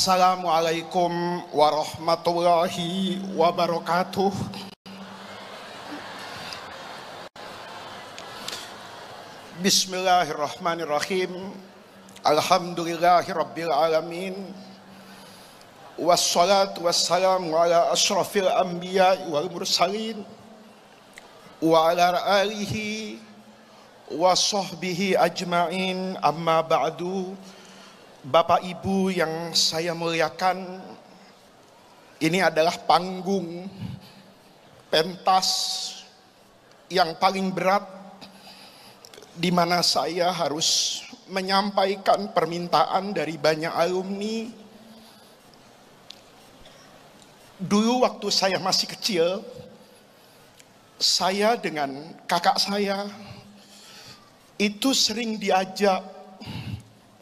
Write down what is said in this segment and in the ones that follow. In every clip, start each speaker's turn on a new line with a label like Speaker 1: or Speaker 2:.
Speaker 1: Assalamualaikum warahmatullahi wabarakatuh. Bismillahirrahmanirrahim. Alhamdulillahirabbil alamin. Wassalatu wassalamu ala asyrafil anbiya'i wal mursalin wa ala alihi wa sahbihi ajma'in, amma ba'du. Bapak Ibu yang saya muliakan, ini adalah panggung pentas yang paling berat di mana saya harus menyampaikan permintaan dari banyak alumni. Dulu waktu saya masih kecil, saya dengan kakak saya itu sering diajak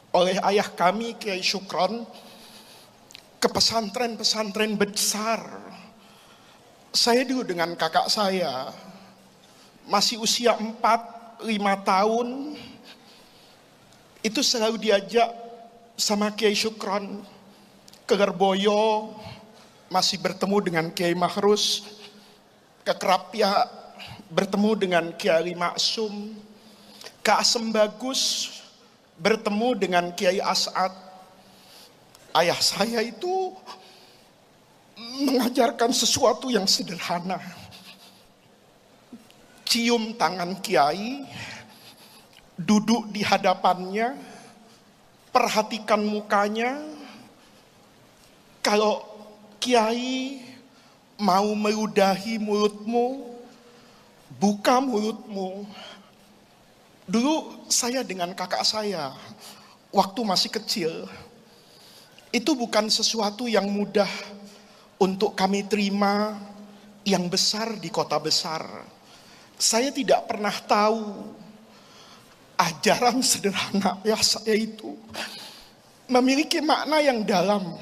Speaker 1: oleh ayah kami Kiai Syukron ke pesantren-pesantren besar. Saya dulu dengan kakak saya masih usia 4-5 tahun itu selalu diajak sama Kiai Syukron ke Lirboyo, masih bertemu dengan Kiai Mahrus, ke Krapia bertemu dengan Kiai Maksum, ke Asem Bagus bertemu dengan Kiai As'ad. Ayah saya itu mengajarkan sesuatu yang sederhana. Cium tangan Kiai, duduk di hadapannya, perhatikan mukanya. Kalau Kiai mau meludahi mulutmu, buka mulutmu. Dulu saya dengan kakak saya, waktu masih kecil, itu bukan sesuatu yang mudah untuk kami terima yang besar di kota besar. Saya tidak pernah tahu ajaran sederhana ya saya itu memiliki makna yang dalam.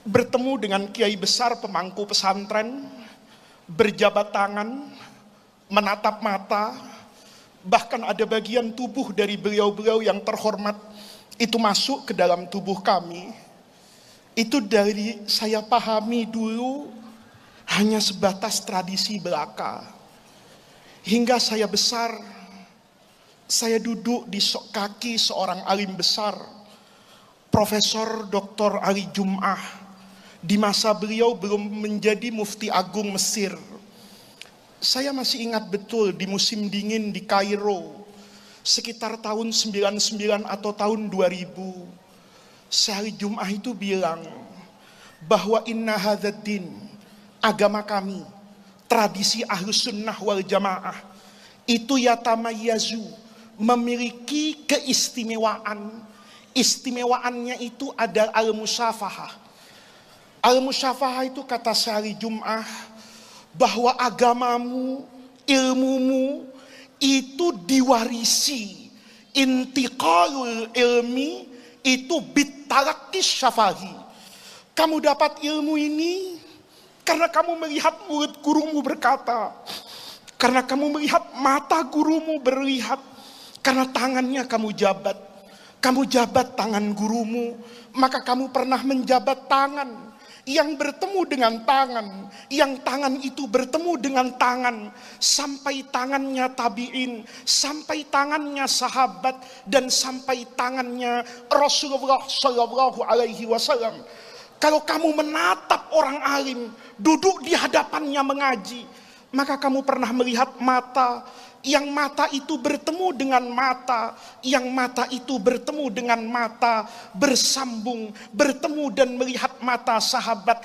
Speaker 1: Bertemu dengan kiai besar pemangku pesantren, berjabat tangan, menatap mata. Bahkan ada bagian tubuh dari beliau-beliau yang terhormat itu masuk ke dalam tubuh kami. Itu dari saya pahami dulu hanya sebatas tradisi belaka. Hingga saya besar, saya duduk di kaki seorang alim besar, Profesor Dr. Ali Jum'ah. Di masa beliau belum menjadi mufti agung Mesir. Saya masih ingat betul di musim dingin di Kairo, sekitar tahun 99 atau tahun 2000. Syahri Jum'ah itu bilang bahwa inna hadzal-din, agama kami, tradisi Ahlus Sunnah wal Jamaah, itu yatamayyazu, memiliki keistimewaan. Istimewaannya itu adalah al-musyafahah. Al-musyafahah itu kata Syahri Jum'ah, bahwa agamamu, ilmumu itu diwarisi. Intiqalul ilmi itu bitalaqis syafahi. Kamu dapat ilmu ini karena kamu melihat mulut gurumu berkata, karena kamu melihat mata gurumu berlihat, karena tangannya kamu jabat tangan gurumu, maka kamu pernah menjabat tangan yang bertemu dengan tangan, yang tangan itu bertemu dengan tangan, sampai tangannya tabi'in, sampai tangannya sahabat, dan sampai tangannya Rasulullah Shallallahu Alaihi Wasallam. Kalau kamu menatap orang alim, duduk di hadapannya mengaji, maka kamu pernah melihat mata, yang mata itu bertemu dengan mata, yang mata itu bertemu dengan mata, bersambung, bertemu dan melihat mata sahabat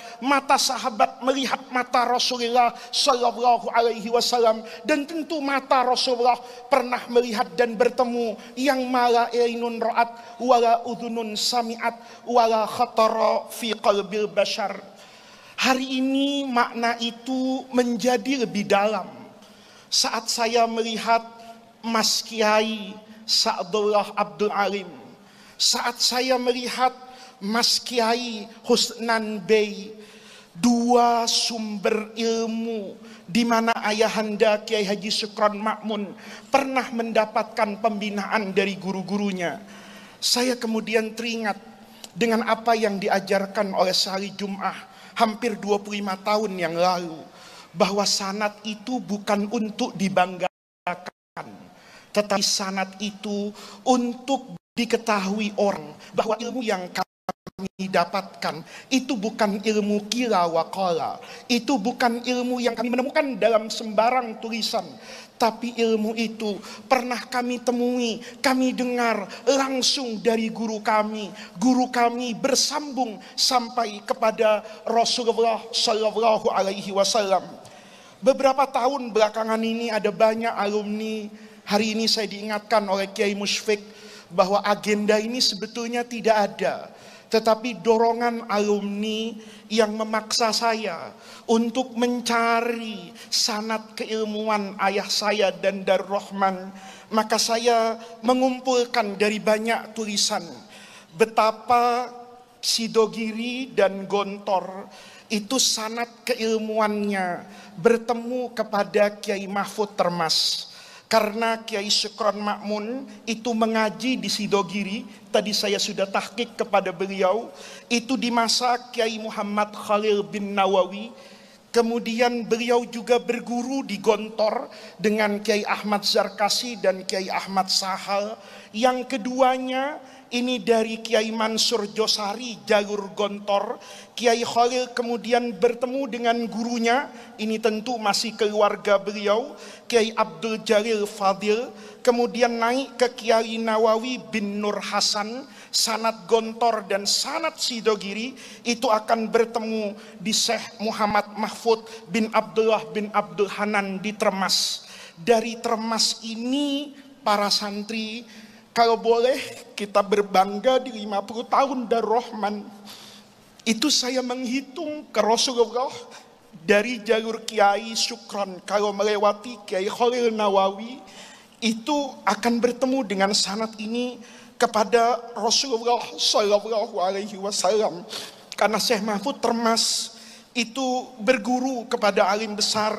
Speaker 1: melihat mata Rasulullah Sallallahu Alaihi Wasallam, dan tentu mata Rasulullah pernah melihat dan bertemu yang mala ainun ra'at, wala udhunun sami'at, wala khatara fi qalbil bashar. Hari ini makna itu menjadi lebih dalam. Saat saya melihat Mas Kiai Sa'dullah Abdul Alim, saat saya melihat Mas Kiai Husnan Bey, dua sumber ilmu di mana ayahanda Kiai Haji Syukron Ma'mun pernah mendapatkan pembinaan dari guru-gurunya. Saya kemudian teringat dengan apa yang diajarkan oleh Sari Jum'ah hampir 25 tahun yang lalu, bahwa sanad itu bukan untuk dibanggakan, tetapi sanad itu untuk diketahui orang bahwa ilmu yang kami dapatkan itu bukan ilmu kila waqala, itu bukan ilmu yang kami menemukan dalam sembarang tulisan, tapi ilmu itu pernah kami temui, kami dengar langsung dari guru kami. Guru kami bersambung sampai kepada Rasulullah Shallallahu Alaihi Wasallam. Beberapa tahun belakangan ini ada banyak alumni. Hari ini saya diingatkan oleh Kiai Musyfik bahwa agenda ini sebetulnya tidak ada, tetapi dorongan alumni yang memaksa saya untuk mencari sanad keilmuan ayah saya dan Darul Rahman. Maka saya mengumpulkan dari banyak tulisan betapa Sidogiri dan Gontor itu sanad keilmuannya bertemu kepada Kiai Mahfud Termas. Karena Kiai Syukron Ma'mun itu mengaji di Sidogiri, tadi saya sudah tahqiq kepada beliau, itu di masa Kiai Muhammad Khalil bin Nawawi. Kemudian beliau juga berguru di Gontor dengan Kiai Ahmad Zarkasi dan Kiai Ahmad Sahal. Yang keduanya ini dari Kiai Mansur Josari, jalur Gontor. Kiai Khalil kemudian bertemu dengan gurunya, ini tentu masih keluarga beliau, Kiai Abdul Jalil Fadil. Kemudian naik ke Kiai Nawawi bin Nur Hasan. Sanad Gontor dan sanad Sidogiri itu akan bertemu di Syekh Muhammad Mahfud bin Abdullah bin Abdul Hanan di Termas. Dari Termas ini para santri, kalau boleh kita berbangga di 50 tahun Darul Rahman. Itu saya menghitung ke Rasulullah dari jalur Kiai Syukron, kalau melewati Kiai Khalil Nawawi itu akan bertemu dengan sanad ini kepada Rasulullah Shallallahu Alaihi Wasallam. Karena Syekh Mahfud Termas itu berguru kepada alim besar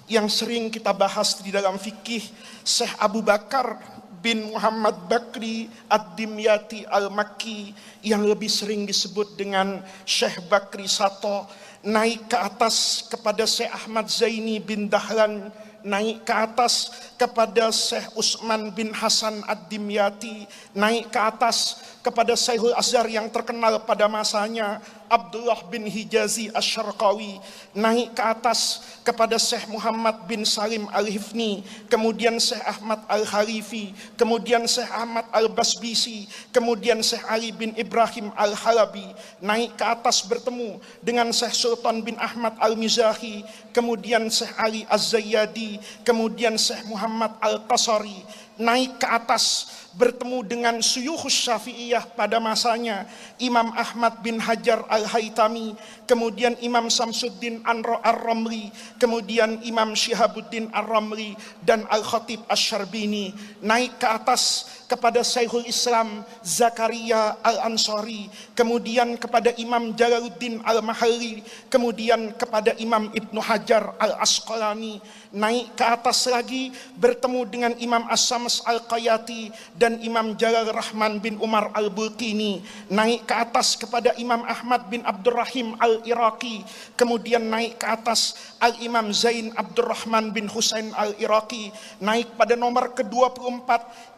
Speaker 1: yang sering kita bahas di dalam fikih, Syekh Abu Bakar bin Muhammad Bakri Ad-Dimyati Al-Makki, yang lebih sering disebut dengan Syekh Bakri Sato. Naik ke atas kepada Syekh Ahmad Zaini bin Dahlan, naik ke atas kepada Syekh Utsman bin Hasan Ad-Dimyati, naik ke atas kepada Syekhul Azhar yang terkenal pada masanya Abdullah bin Hijazi Asy-Syarqawi, naik ke atas kepada Syekh Muhammad bin Salim Al-Hifni, kemudian Syekh Ahmad Al-Harifi, kemudian Syekh Ahmad Al-Basbisi, kemudian Syekh Ali bin Ibrahim Al-Halabi, naik ke atas bertemu dengan Syekh Sultan bin Ahmad Al-Mizahi, kemudian Syekh Ali Az-Zayyadi, kemudian Syekh Muhammad Al-Qasari, naik ke atas bertemu dengan Syuyukhus Syafi'iyah pada masanya Imam Ahmad bin Hajar Al-Haytami, kemudian Imam Samsuddin Ar-Ramli, kemudian Imam Syihabuddin Ar-Ramli dan Al-Khatib Asy-Syarbini, naik ke atas kepada Syekhul Islam Zakaria Al-Ansari, kemudian kepada Imam Jalaluddin Al-Mahalli, kemudian kepada Imam Ibnu Hajar Al-Asqalani, naik ke atas lagi bertemu dengan Imam As-Sams Al-Qayati dan Imam Jalal Rahman bin Umar Al-Bulkini, naik ke atas kepada Imam Ahmad bin Abdurrahim Al-Iraqi, kemudian naik ke atas Al-Imam Zain Abdurrahman bin Husain Al-Iraqi, naik pada nomor ke-24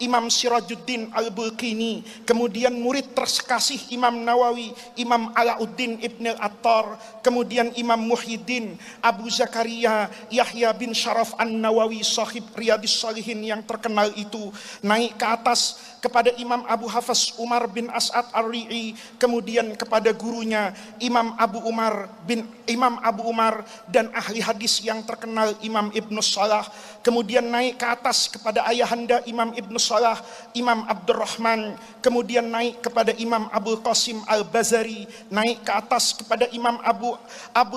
Speaker 1: Imam Sirajuddin Al-Bulkini, kemudian murid terkasih Imam Nawawi, Imam Alauddin Ibn Al-Attar, kemudian Imam Muhyiddin Abu Zakaria Yahya bin Syaraf An-Nawawi sahib Riyadhis Shalihin yang terkenal itu, naik ke atas kepada Imam Abu Hafs Umar bin As'ad Ar-Ri'i, kemudian kepada gurunya Imam Abu Umar dan ahli hadis yang terkenal Imam Ibnu Salah, kemudian naik ke atas kepada ayahanda Imam Ibnu Salah, Imam Abdurrahman, kemudian naik kepada Imam Abul Qasim Al-Bazari, naik ke atas kepada Imam Abu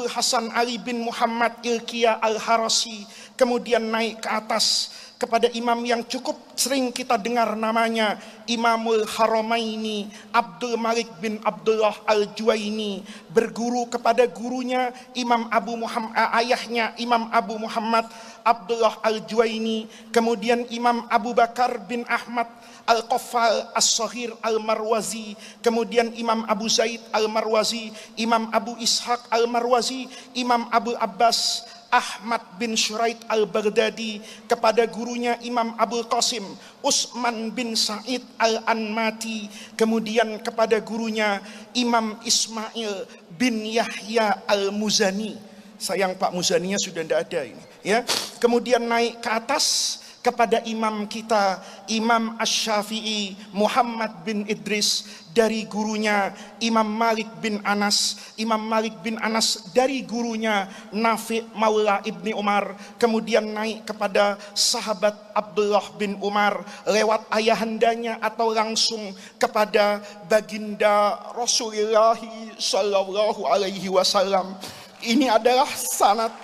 Speaker 1: Hasan Ali bin Muhammad Ilkiya Al-Harasi, kemudian naik ke atas kepada imam yang cukup sering kita dengar namanya, Imamul Haramaini, Abdul Malik bin Abdullah Al-Juwaini, berguru kepada gurunya Imam Abu Muhammad, ayahnya Imam Abu Muhammad Abdullah Al-Juwaini, kemudian Imam Abu Bakar bin Ahmad Al-Qaffal As-Saghir Al-Marwazi, kemudian Imam Abu Zaid Al-Marwazi, Imam Abu Ishaq Al-Marwazi, Imam Abu Abbas Ahmad bin Syuraid Al-Baghdadi, kepada gurunya Imam Abul Qasim Utsman bin Sa'id Al-Anmati, kemudian kepada gurunya Imam Ismail bin Yahya Al-Muzani. Sayang Pak Muzaninya sudah tidak ada ini, ya. Kemudian naik ke atas kepada imam kita Imam Asy-Syafi'i Muhammad bin Idris, dari gurunya Imam Malik bin Anas, Imam Malik bin Anas dari gurunya Nafi' Maula Ibni Umar, kemudian naik kepada sahabat Abdullah bin Umar lewat ayahandanya atau langsung kepada baginda Rasulullah sallallahu alaihi wasallam. Ini adalah sanad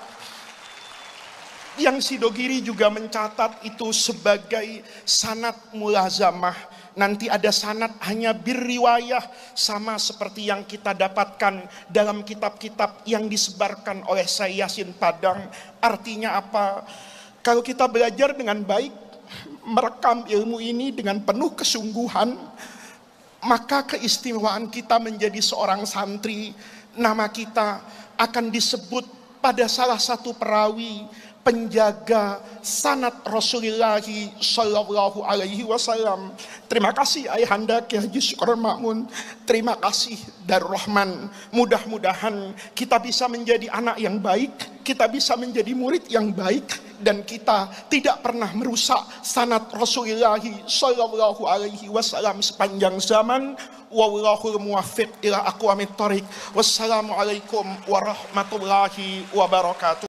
Speaker 1: yang Sidogiri juga mencatat itu sebagai sanad mulazamah. Nanti ada sanad hanya birriwayah, sama seperti yang kita dapatkan dalam kitab-kitab yang disebarkan oleh Syekh Yasin Padang. Artinya apa? Kalau kita belajar dengan baik, merekam ilmu ini dengan penuh kesungguhan, maka keistimewaan kita menjadi seorang santri, nama kita akan disebut pada salah satu perawi penjaga sanad Rasulullah sallallahu alaihi wasallam. Terima kasih Ayahanda Ki Haji Syukur Ma'mun. Terima kasih Darul Rahman. Mudah-mudahan kita bisa menjadi anak yang baik, kita bisa menjadi murid yang baik, dan kita tidak pernah merusak sanad Rasulullah sallallahu alaihi wasallam sepanjang zaman. Wallahul muwaffiq ila aqwamit thoriq. Wassalamualaikum warahmatullahi wabarakatuh.